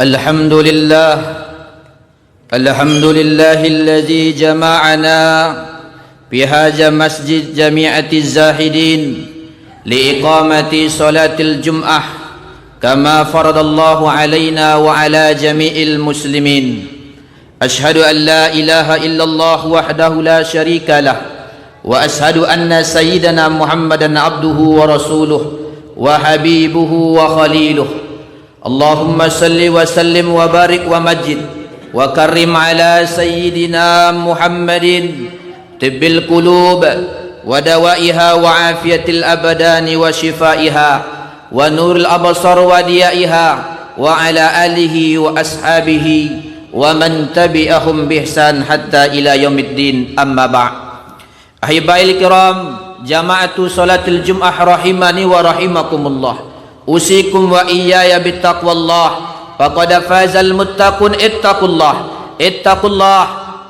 الحمد لله الذي جمعنا بهذا مسجد جميع الزاهدين لإقامة صلاة الجمعة كما فرض الله علينا وعلى جميع المسلمين. أشهد أن لا إله إلا الله وحده لا شريك له، وأشهد أن سيدنا محمدا عبده ورسوله وحبيبه وخليله. اللهم صل وسلم وبارك ومجد وكرم على سيدنا محمد طب القلوب ودوائها وعافية الأبدان وشفائها ونور الأبصار وديائها وعلى آله وأصحابه ومن تبعهم بإحسان حتى إلى يوم الدين. أما بعد. أحبائي الكرام، جماعة صلاة الجمعة رحمني ورحمكم الله، أوصيكم وإياي بتقوى الله، فقد فاز المتقون.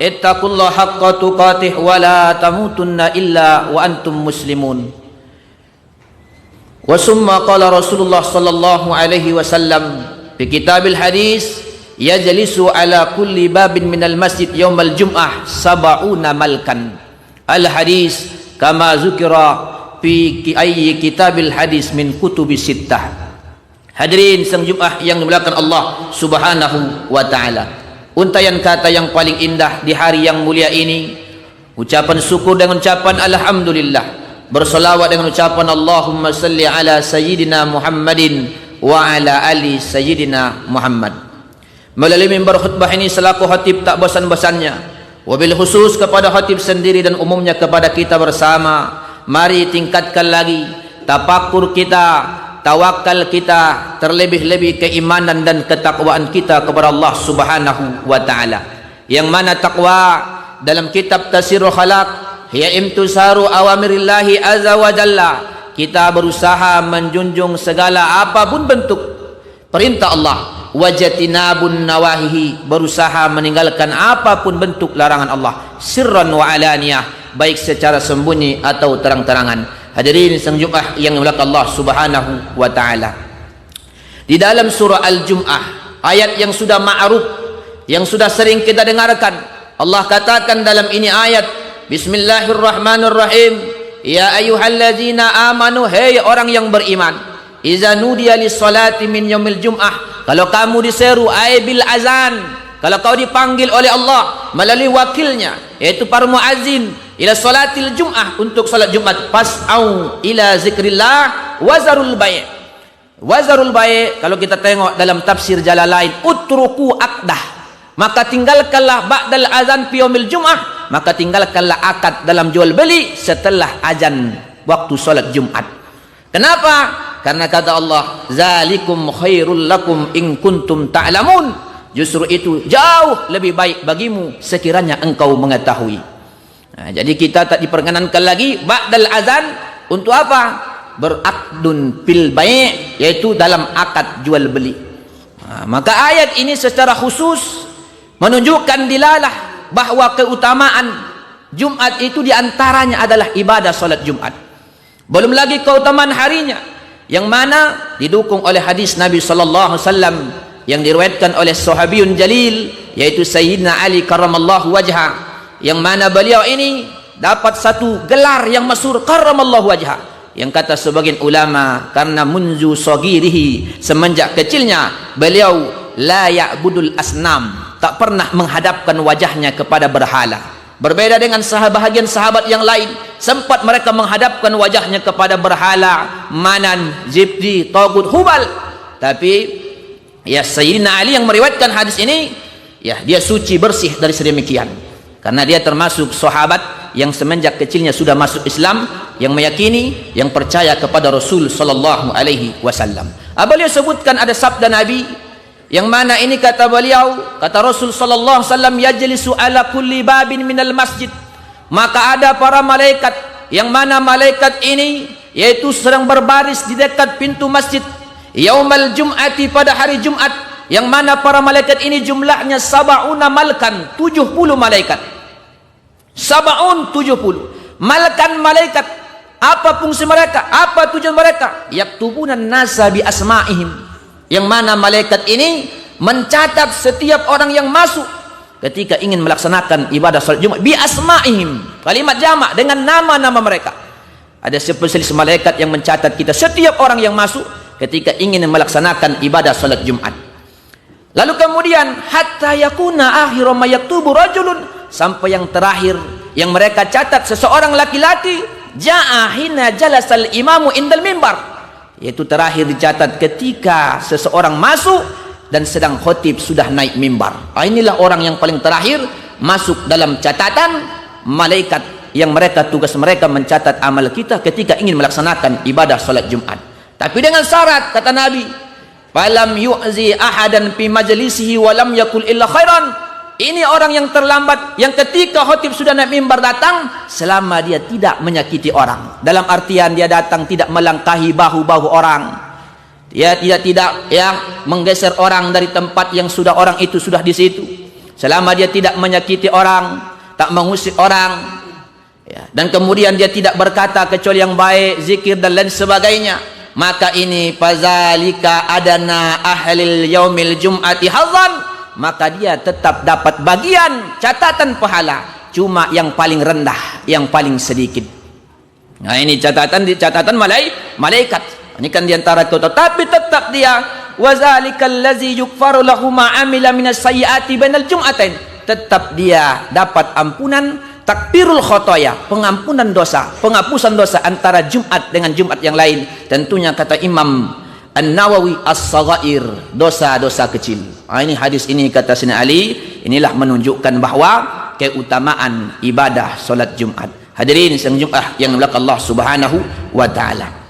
اتقوا الله حق تقاته ولا تموتن إلا وأنتم مسلمون. وثم قال رسول الله صلى الله عليه وسلم في كتاب الحديث: يجلس على كل باب من المسجد يوم الجمعة 70 ملكا. الحديث كما ذكر fi ayyi kitabil hadis min kutubi sittah. Hadirin sang Jumat yang dimuliakan Allah Subhanahu wa taala. Untayan kata yang paling indah di hari yang mulia ini, ucapan syukur dengan ucapan alhamdulillah, berselawat dengan ucapan Allahumma salli ala sayyidina Muhammadin wa ala ali sayyidina Muhammad. Melalui mimbar khutbah ini selaku khatib tak bosan-bosannya, wabil khusus kepada khatib sendiri dan umumnya kepada kita bersama, mari tingkatkan lagi tafakur kita, tawakal kita, terlebih-lebih keimanan dan ketakwaan kita kepada Allah Subhanahu wa taala. Yang mana takwa dalam kitab Tasirul Khalaq hiya imtisaru awamirillahi azza wa jalla. Kita berusaha menjunjung segala apapun bentuk perintah Allah, wajatinabun nawahihi, berusaha meninggalkan apapun bentuk larangan Allah, sirran wa alaniyah, baik secara sembunyi atau terang-terangan. Hadirin sang Jumat yang dimuliakan Allah Subhanahu wa taala. Di dalam surah Al-Jum'ah, ayat yang sudah ma'ruf, yang sudah sering kita dengarkan, Allah katakan dalam ini ayat, Bismillahirrahmanirrahim, ya ayyuhallazina amanu, hei orang yang beriman, iza nudiya lis-salati min yaumil jum'ah, kalau kamu diseru ay bil azan, kalau kau dipanggil oleh Allah melalui wakilnya yaitu para muazzin ila salatil jum'ah, untuk salat Jumat, fas'au ila zikrillah wazarul bai'. Wazarul bai', kalau kita tengok dalam tafsir Jalalain, utruku akdah, maka tinggalkanlah ba'dal azan fi yaumil jum'ah, maka tinggalkanlah akad dalam jual beli setelah azan waktu salat Jumat. Kenapa? Karena kata Allah, zalikum khairul lakum in kuntum ta'lamun, justru itu jauh lebih baik bagimu sekiranya engkau mengetahui. Nah, jadi kita tak diperkenankan lagi ba'dal azan untuk apa? Berakdun fil bai', yaitu dalam akad jual beli. Nah, maka ayat ini secara khusus menunjukkan dilalah bahwa keutamaan Jumat itu diantaranya adalah ibadah salat Jumat. Belum lagi keutamaan harinya, yang mana didukung oleh hadis Nabi sallallahu alaihi wasallam yang diriwayatkan oleh sahabiyun jalil yaitu Sayyidina Ali karramallahu wajha, yang mana beliau ini dapat satu gelar yang masyhur, karramallahu wajha, yang kata sebagian ulama karena munzu sagirihi, semenjak kecilnya beliau la ya'budul asnam, tak pernah menghadapkan wajahnya kepada berhala. Berbeda dengan bahagian sahabat yang lain, sempat mereka menghadapkan wajahnya kepada berhala, Manan, Zibdi, Tagut, Hubal. Tapi ya Sayyidina Ali yang meriwayatkan hadis ini, ya dia suci bersih dari sedemikian, karena dia termasuk sahabat yang semenjak kecilnya sudah masuk Islam, yang meyakini, yang percaya kepada Rasul sallallahu alaihi wasallam. Beliau sebutkan ada sabda Nabi yang mana ini kata beliau, kata Rasul sallallahu alaihi wasallam, yajlisu ala kulli babin minal masjid, maka ada para malaikat yang mana malaikat ini yaitu sedang berbaris di dekat pintu masjid yaumal jum'ati, pada hari Jumat, yang mana para malaikat ini jumlahnya sab'una malkan, 70 malaikat. Sab'un, 70 malkan malaikat. Apa fungsi mereka? Apa tujuan mereka? Yaktubunan nasa bi asma'ihim, yang mana malaikat ini mencatat setiap orang yang masuk ketika ingin melaksanakan ibadah salat Jumat bi asma'ihim, kalimat jamak dengan nama-nama mereka. Ada spesialis malaikat yang mencatat kita setiap orang yang masuk ketika ingin melaksanakan ibadah salat Jumat. Lalu kemudian hatta yakuna akhiru ma yaktubu rajulun, sampai yang terakhir yang mereka catat seseorang laki-laki jaa hina jalasal imamu indal mimbar, yaitu terakhir dicatat ketika seseorang masuk dan sedang khotib sudah naik mimbar. Inilah orang yang paling terakhir masuk dalam catatan malaikat yang mereka tugas mereka mencatat amal kita ketika ingin melaksanakan ibadah salat Jumat. Tapi dengan syarat, kata Nabi, falam yu'zi ahadan fi majlisihi wa lam yakul illa khairan. Ini orang yang terlambat yang ketika khotib sudah naik mimbar datang selama dia tidak menyakiti orang. Dalam artian dia datang tidak melangkahi bahu-bahu orang. Dia tidak yang menggeser orang dari tempat yang sudah orang itu sudah di situ. Selama dia tidak menyakiti orang, tak mengusik orang, ya, dan kemudian dia tidak berkata kecuali yang baik, zikir dan lain sebagainya, maka ini fazalika adana ahlil yaumil jum'ati hadzan, maka dia tetap dapat bagian catatan pahala, cuma yang paling rendah, yang paling sedikit. Nah, ini catatan malaikat. Ini kan diantara kota, tapi tetap dia wazalikal ladzi yukfaru lahu ma amila minas sayyiati bainal jum'atain, tetap dia dapat ampunan takbirul khotoya, pengampunan dosa, penghapusan dosa antara Jumat dengan Jumat yang lain. Tentunya kata Imam An-Nawawi as-saghair, dosa-dosa kecil. Ini hadis ini kata Sayyidina Ali, inilah menunjukkan bahwa keutamaan ibadah solat Jumat. Hadirin yang Jumat yang dimuliakan Allah Subhanahu wa taala.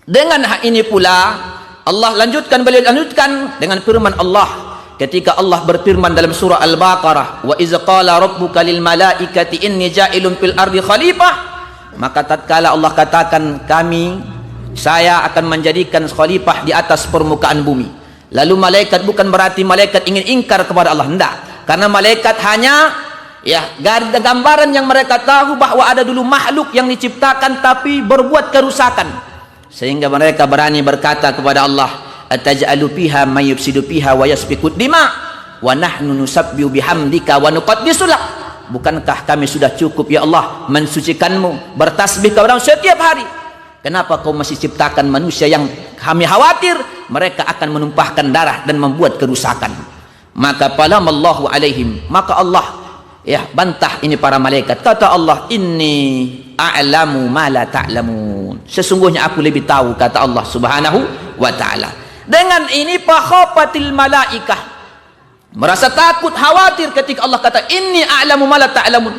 Dengan hal ini pula Allah beliau lanjutkan dengan firman Allah ketika Allah berfirman dalam surah Al-Baqarah, wa iz qala rabbuka lil malaikati inni ja'ilun fil ardi khalifah, maka tatkala Allah katakan saya akan menjadikan khalifah di atas permukaan bumi. Lalu malaikat, bukan berarti malaikat ingin ingkar kepada Allah, hendak, karena malaikat hanya gambaran yang mereka tahu bahwa ada dulu makhluk yang diciptakan tapi berbuat kerusakan, sehingga mereka berani berkata kepada Allah, ataj'alu fiha may yufsidu fiha wa yasfiku dima wa nahnu nusabbihu bihamdika wa nuqaddisu lak. Bukankah kami sudah cukup ya Allah mensucikanmu, bertasbih kepada setiap hari? Kenapa kau masih ciptakan manusia yang kami khawatir mereka akan menumpahkan darah dan membuat kerusakan? Maka palamallahu alaihim, maka Allah bantah ini para malaikat. Kata Allah, inni a'lamu ma la ta'lamun, sesungguhnya aku lebih tahu, kata Allah Subhanahu wa ta'ala. Dengan ini fakhafatil malaikah, merasa takut, khawatir ketika Allah kata inni a'lamu ma la ta'lamun.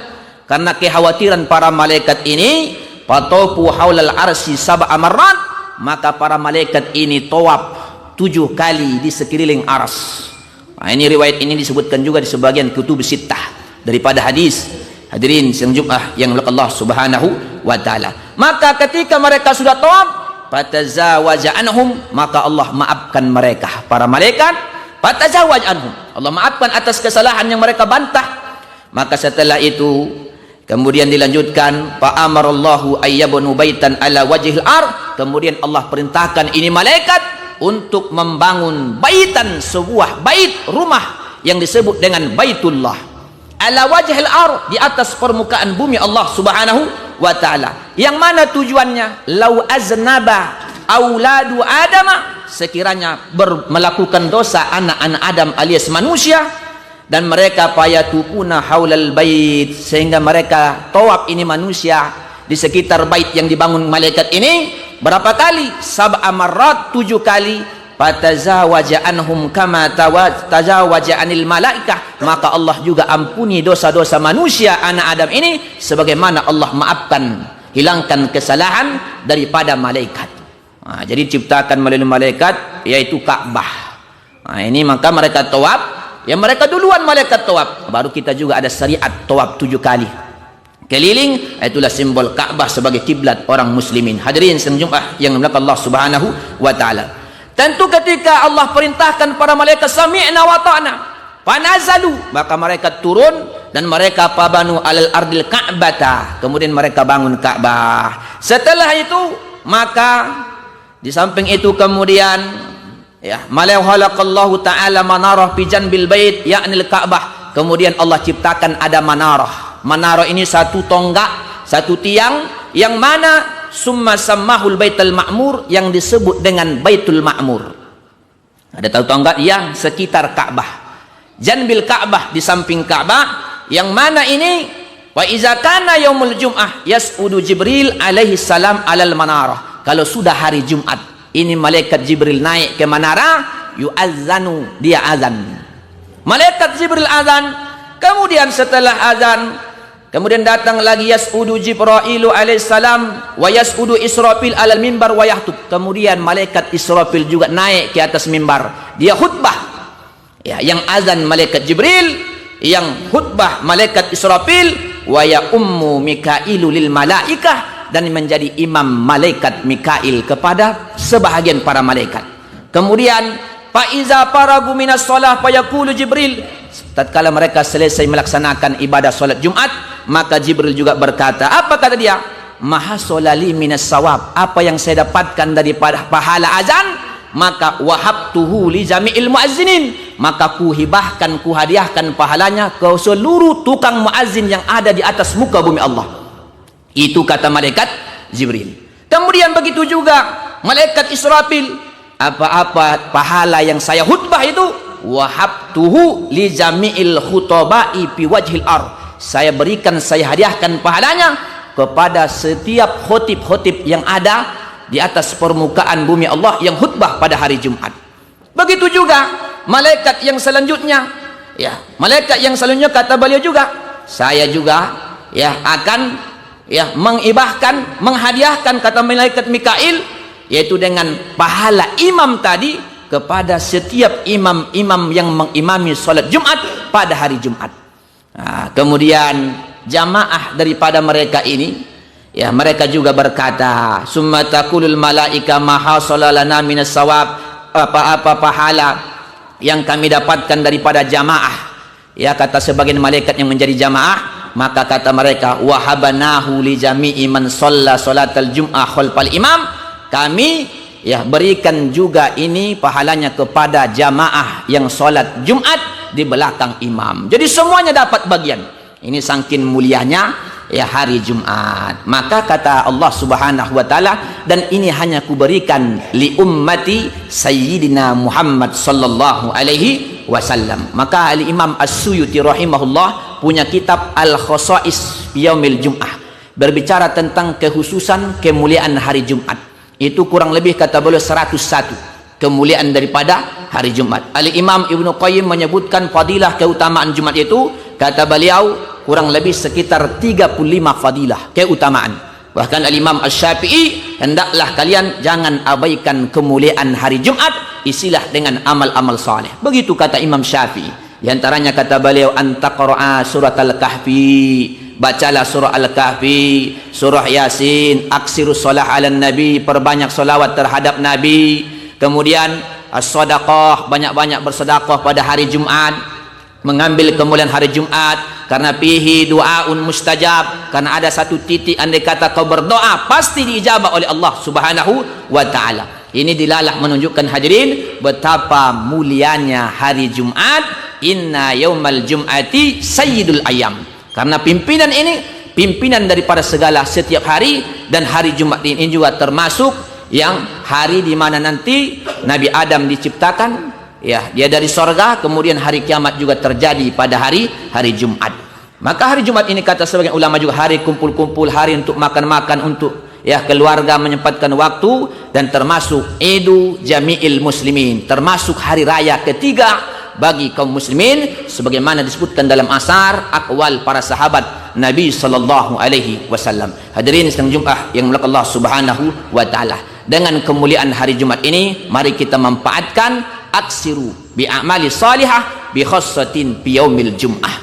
Karena kekhawatiran para malaikat ini, fatofu haulal arsy sab'a marrat, maka para malaikat ini tawaf 7 kali di sekeliling arsy. Ini riwayat ini disebutkan juga di sebagian kutub sittah daripada hadis. Hadirin yang Jumat yang dimuliakan Allah Subhanahu wa taala. Maka ketika mereka sudah tawaf, fatazawaja anhum, maka Allah maafkan mereka, para malaikat. Fatazawaj anhum, Allah maafkan atas kesalahan yang mereka bantah. Maka setelah itu kemudian dilanjutkan, fa amarallahu ayyabnu baitan ala wajhil ard, kemudian Allah perintahkan ini malaikat untuk membangun baitan, sebuah bait, rumah yang disebut dengan Baitullah ala wajhil ard, di atas permukaan bumi Allah Subhanahu wa taala. Yang mana tujuannya? Lau aznaba auladu adama, sekiranya melakukan dosa anak-anak Adam alias manusia, dan mereka payatufuna haulal bait, sehingga mereka tawaf ini manusia di sekitar bait yang dibangun malaikat ini berapa kali? Sab'a marrat, 7 kali. Fatazawaja anhum kama tazawaja anil malaikah, maka Allah juga ampuni dosa-dosa manusia anak Adam ini sebagaimana Allah maafkan, hilangkan kesalahan daripada malaikat. Jadi ciptakan melalui malaikat, yaitu Ka'bah. Ini maka mereka tawaf, mereka duluan malaikat tawaf, baru kita juga ada syariat tawaf 7 kali keliling. Itulah simbol Ka'bah sebagai kiblat orang muslimin. Hadirin Jumat yang dimuliakan Allah Subhanahu wa taala. Tentu ketika Allah perintahkan para malaikat sami'na wa ta'na, fanazalu, maka mereka turun dan mereka pabanu alal ardil ka'bata, kemudian mereka bangun Ka'bah. Setelah itu maka di samping itu kemudian Ya, malau khalaqallahu ta'ala manarah fi janbil bait ya'nil Ka'bah. Kemudian Allah ciptakan ada manarah. Manarah ini satu tonggak, satu tiang yang mana summa sammahul baitul ma'mur, yang disebut dengan Baitul Ma'mur. Ada tahu tonggak yang sekitar Ka'bah. Janbil Ka'bah, di samping Ka'bah, yang mana ini wa iza kana yaumul jum'ah yas'udu Jibril alaihi salam alal manarah. Kalau sudah hari Jumat, ini malaikat Jibril naik ke menara, yu'azzanu, dia azan. Malaikat Jibril azan, kemudian setelah azan, kemudian datang lagi yas'udu Jibrailu alaihi salam wa yas'udu Israfil alal mimbar wa yahtub. Kemudian malaikat Israfil juga naik ke atas mimbar, dia khutbah. Ya, yang azan malaikat Jibril, yang khutbah malaikat Israfil, wa ya ummu Mikailu lil malaikah, dan menjadi imam malaikat Mikail kepada sebahagian para malaikat. Kemudian fa iza faragu minas shalah fa yaqulu Jibril, tatkala mereka selesai melaksanakan ibadah salat Jumat, maka Jibril juga berkata, apa kata dia? Maha solali minas sawab, apa yang saya dapatkan daripada pahala azan, maka wahabtuhu li jami'il muazzinin, maka kuhibahkan, kuhadiahkan pahalanya ke seluruh tukang muazzin yang ada di atas muka bumi Allah. Itu kata malaikat Jibril. Kemudian begitu juga malaikat Israfil, apa-apa pahala yang saya khutbah itu, wahabtuhu li jami'il khutaba'i fi wajhil ard, saya berikan, saya hadiahkan pahalanya kepada setiap khotib-khotib yang ada di atas permukaan bumi Allah yang khutbah pada hari Jumat. Begitu juga malaikat yang selanjutnya, ya, malaikat yang selanjutnya kata beliau juga, saya juga ya akan ya mengibahkan, menghadiahkan, kata malaikat Mikail, yaitu dengan pahala imam tadi kepada setiap imam-imam yang mengimami salat Jumat pada hari Jumat. Nah, kemudian jamaah daripada mereka ini, ya, mereka juga berkata, summa taqulul malaika ma hasala lana minas sawab, apa-apa pahala yang kami dapatkan daripada jamaah. Ya, kata sebagian malaikat yang menjadi jamaah, maka kata mereka, wahabanahu li jami'i man shalla salatal jum'ah khalfal imam, kami ya berikan juga ini pahalanya kepada jamaah yang salat Jumat di belakang imam. Jadi semuanya dapat bagian. Ini saking mulianya ya hari Jumat. Maka kata Allah Subhanahu wa taala, dan ini hanya kuberikan li ummati sayyidina Muhammad sallallahu alaihi wasallam. Maka al Imam As-Suyuti rahimahullah punya kitab Al-Khosais Yaumil Jum'ah, berbicara tentang kekhususan kemuliaan hari Jumat. Itu kurang lebih kata beliau 101 kemuliaan daripada hari Jumat. Al Imam Ibnu Qayyim menyebutkan fadilah keutamaan Jumat itu, kata beliau kurang lebih sekitar 35 fadilah keutamaan. Bahkan Al-Imam Asy-Syafi'i, hendaklah kalian jangan abaikan kemuliaan hari Jumat, isilah dengan amal-amal saleh. Begitu kata Imam Syafi'i. Di antaranya kata beliau, antaqra'a surat Al-Kahfi, bacalah surah Al-Kahfi, surah Yasin, aksirus shalah 'alan nabi, perbanyak selawat terhadap nabi. Kemudian as-shadaqah, banyak-banyak bersedekah pada hari Jumat, mengambil kemuliaan hari Jumat, karena fihi du'aun mustajab, karena ada satu titik andai kata kau berdoa pasti diijabah oleh Allah Subhanahu wa taala. Ini dilalah menunjukkan hadirin betapa mulianya hari Jumat. Inna yaumal jum'ati sayyidul ayyam, karena pimpinan ini pimpinan daripada segala setiap hari, dan hari Jumat ini juga termasuk yang hari di mana nanti Nabi Adam diciptakan, ya, dia dari sorga, kemudian hari kiamat juga terjadi pada hari Jumat. Maka hari Jumat ini kata sebagian ulama juga hari kumpul-kumpul, hari untuk makan-makan, untuk ya keluarga menyempatkan waktu, dan termasuk Idu Jami'il Muslimin, termasuk hari raya ketiga bagi kaum muslimin, sebagaimana disebutkan dalam asar aqwal para sahabat Nabi sallallahu alaihi wasallam. Hadirin sedang Jumat yang dimuliakan Allah Subhanahu wa taala, dengan kemuliaan hari Jumat ini mari kita manfaatkan, aksiru bi a'mali salihah bi khassatin bi yaumil jum'ah.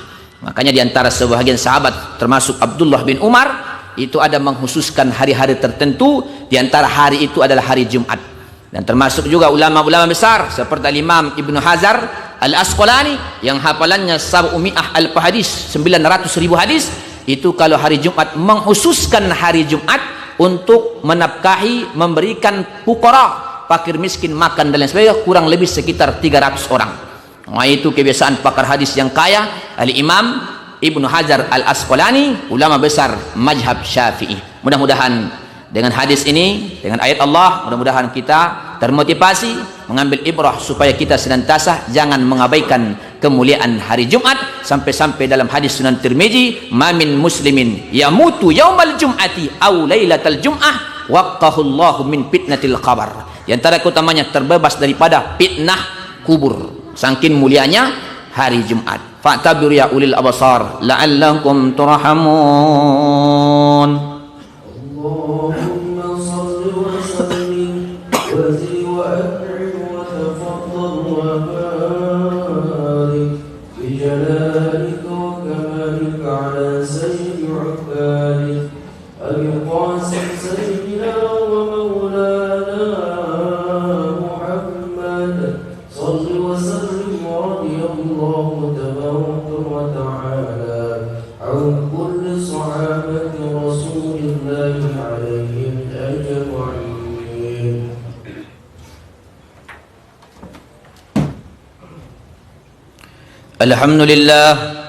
Makanya di antara sebahagian sahabat termasuk Abdullah bin Umar itu ada mengkhususkan hari-hari tertentu, di antara hari itu adalah hari Jumat. Dan termasuk juga ulama-ulama besar seperti Imam Ibnu Hajar Al-Asqalani yang hafalannya sab'umi'ah alf hadis, 900.000 hadis, itu kalau hari Jumat mengkhususkan hari Jumat untuk menafkahi, memberikan fuqara, fakir miskin makan dan lain sebagainya, kurang lebih sekitar 300 orang. Nah, itu kebiasaan pakar hadis yang kaya, Al-Imam Ibnu Hajar Al-Asqalani, ulama besar mazhab Syafi'i. Mudah-mudahan dengan hadis ini, dengan ayat Allah, mudah-mudahan kita termotivasi mengambil ibrah supaya kita senantiasa jangan mengabaikan kemuliaan hari Jumat. Sampai-sampai dalam hadis Sunan Tirmizi, "Ma min muslimin yamutu yaumal jum'ati aw lailatal jum'ah waqahullahu min fitnatil qabr." Di antara keutamanya terbebas daripada fitnah kubur. Saking mulianya hari Jumat. Fa'tabiru ya ulil absar la'allakum turhamun. Allahumma shalli wa sallim wa zid wa akrim wa tafaddal wa barik bi jalalika wa kamalika ala sayyidi ubadi Abi Qasim sayyidina wa maulana Muhammad salli wa sallim wa radiyallahu tabaraka wa ta'ala an kulli sahabati rasulillahi alaihim ajma'in. Alhamdulillah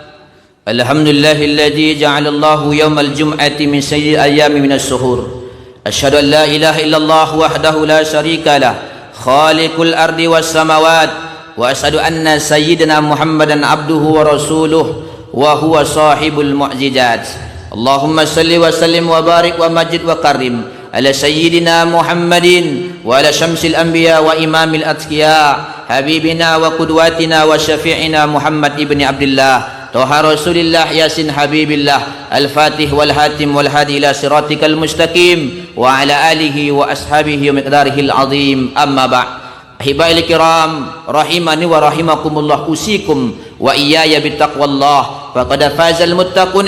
alladzi ja'ala Allahu yawmal jum'ati min sayyidil ayyami minas suhur. Asyhadu an la ilaha illallah wahdahu la syarika lah, khaliqul ardi was samawat, wa asyhadu anna sayyidina Muhammadan abduhu wa rasuluh wa huwa sahibul mu'jizat. Allahumma salli wa sallim wa barik wa majid wa karim ala sayyidina Muhammadin wa ala syamsil anbiya wa imamil atqiya habibina wa qudwatina wa syafi'ina Muhammad ibni Abdullah Toha Rasulillah Yasin Habibillah Al-Fatih wal Hatim wal Hadi ila siratikal mustaqim wa ala alihi wa ashabihi wa miqdarihil azim. Amma ba'd. Ahibail kiram rahimani wa rahimakumullah, usikum wa iyaya bittaqwallah faqad fazal muttaqun.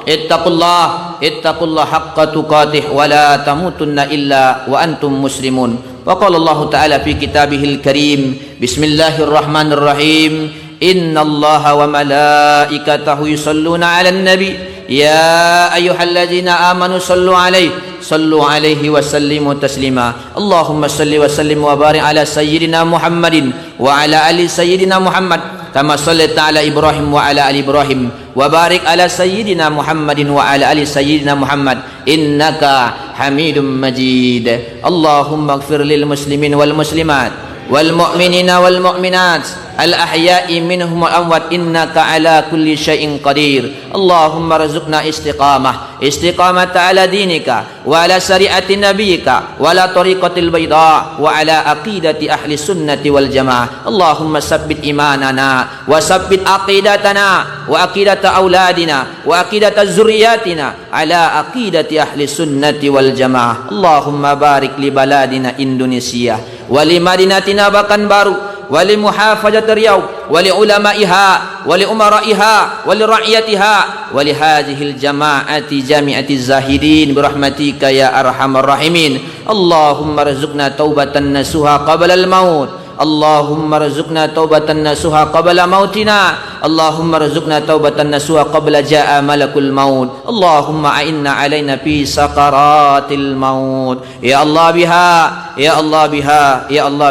Ittaqullah haqqa tuqatih wa la tamutunna illa wa antum muslimun. Wa qala Allah ta'ala fi kitabihil karim, bismillahirrahmanirrahim, innallaha wa malaikatahu yusalluna 'alan nabi ya ayyuhalladzina amanu sallu 'alaihi wa sallimu taslima. Allahumma salli wa sallim wa barik ala sayyidina Muhammadin wa ala ali sayyidina Muhammad kama shallaita ala Ibrahim wa ala ali Ibrahim wa barik ala sayyidina Muhammadin wa ala ali sayyidina Muhammad innaka Hamidum Majid. Allahumma ighfir lil muslimin wal muslimat wal mu'minina wal mu'minat al-ahya'i minhum wal amwat innaka ala kulli syai'in qadir. Allahumma rzuqna istiqamata ala dinika wa ala syari'ati nabiyyika wa ala tariqatil bayda wa ala aqidati ahli sunnati wal jamaah. Allahumma sabbit imanana wa sabbit aqidatana wa aqidata auladina wa aqidata zurriyatina ala aqidati ahli sunnati wal jamaah. Allahumma barik li baladina Indonesia wa li madinatina Bakanbaru wali muhafazat Riau wali ulamaiha wali umaraiha wali rakyatiha wali hadhil jama'ati jami'ati zahidin birahmatika ya arhamar rahimin. Allahumma rzuqna taubatan nasuha qabla al-maut. Allahumma rzuqna taubatan nasuha qabla mautina. Allahumma rzuqna taubatan nasuha qabla jaa malakul maut. Allahumma a'inna alaina fi sakaratil maut. Ya Allah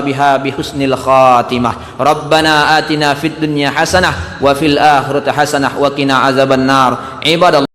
biha bi husnil khatimah. Rabbana atina fid dunya hasanah wa fil akhirati hasanah wa qina azaban nar. Ibadallah